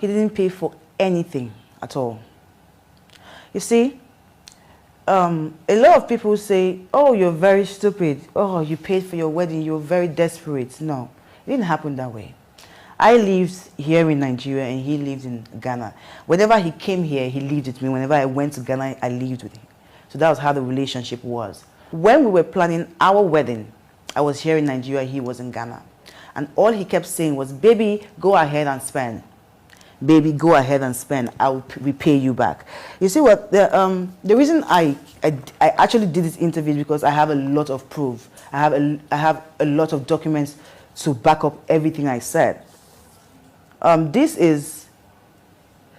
He didn't pay for anything at all. You see, a lot of people say, oh, you're very stupid. Oh, you paid for your wedding. You're very desperate. No, it didn't happen that way. I lived here in Nigeria and he lived in Ghana. Whenever he came here, he lived with me. Whenever I went to Ghana, I lived with him. So that was how the relationship was. When we were planning our wedding, I was here in Nigeria, he was in Ghana. And all he kept saying was, baby, go ahead and spend. Baby, go ahead and spend. I will repay you back. You see what? The reason I actually did this interview is because I have a lot of proof. I have a lot of documents to back up everything I said. This is,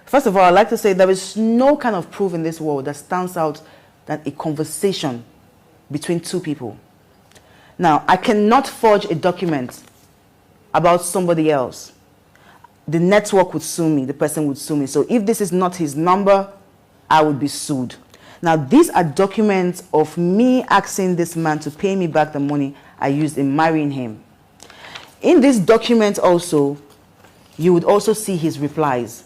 first of all, I'd like to say there is no kind of proof in this world that stands out than a conversation between two people. Now, I cannot forge a document about somebody else. The network would sue me, the person would sue me. So if this is not his number, I would be sued. Now, these are documents of me asking this man to pay me back the money I used in marrying him. In this document also, you would also see his replies.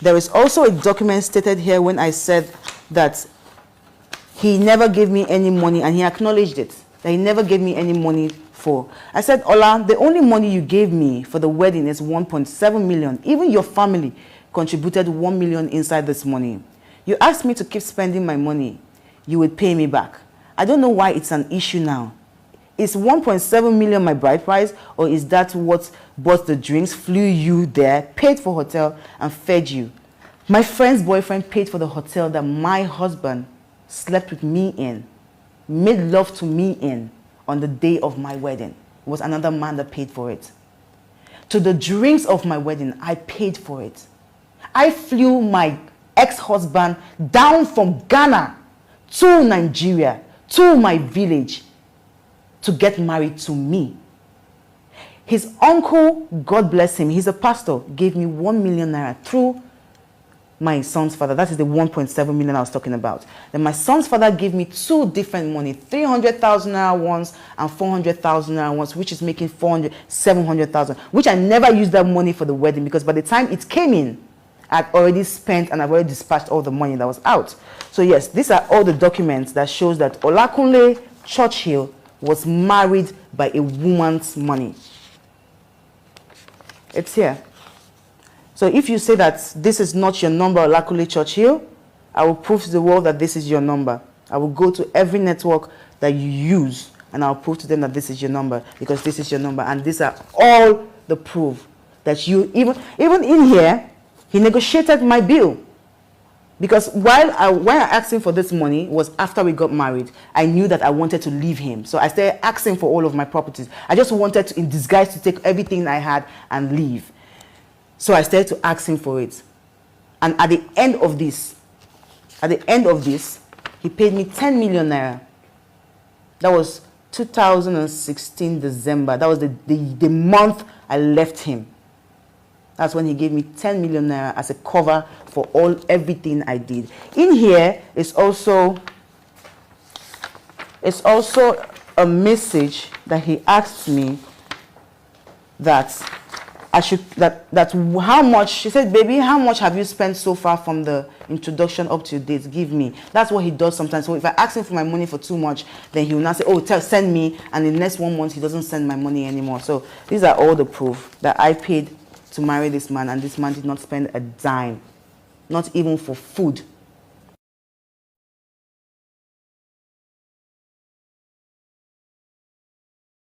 There is also a document stated here when I said that he never gave me any money, and he acknowledged it, that he never gave me any money for. I said, Ola, the only money you gave me for the wedding is 1.7 million. Even your family contributed 1 million inside this money. You asked me to keep spending my money. You would pay me back. I don't know why it's an issue now. Is 1.7 million my bride price, or is that what bought the drinks, flew you there, paid for hotel, and fed you? My friend's boyfriend paid for the hotel that my husband slept with me in, made love to me in on the day of my wedding. It was another man that paid for it. To the drinks of my wedding, I paid for it. I flew my ex-husband down from Ghana to Nigeria, to my village, to get married to me. His uncle, God bless him, he's a pastor, gave me 1 million naira through my son's father. That is the 1.7 million I was talking about. Then my son's father gave me two different money, 300,000 naira once and 400,000 naira once, which is making 700,000, which I never used that money for the wedding, because by the time it came in, I'd already spent and I've already dispatched all the money that was out. So yes, these are all the documents that shows that Olakunle Churchill was married by a woman's money. It's here. So if you say that this is not your number, Olakunle Churchill, I will prove to the world that this is your number. I will go to every network that you use and I'll prove to them that this is your number, because this is your number. And these are all the proof that you, even in here, he negotiated my bill. Because when I asked him for this money was after we got married. I knew that I wanted to leave him. So I started asking for all of my properties. I just wanted to, in disguise, to take everything I had and leave. So I started to ask him for it. And at the end of this, he paid me 10 million naira. That was 2016 December. That was the month I left him. That's when he gave me 10 million naira as a cover for everything I did. In here is also a message that he asked me that I should, that how much, she said, baby, how much have you spent so far from the introduction up to date? Give me. That's what he does sometimes. So if I ask him for my money for too much, then he will not say, oh, send me. And in the next 1 month, he doesn't send my money anymore. So these are all the proof that I paid to marry this man, and this man did not spend a dime, not even for food.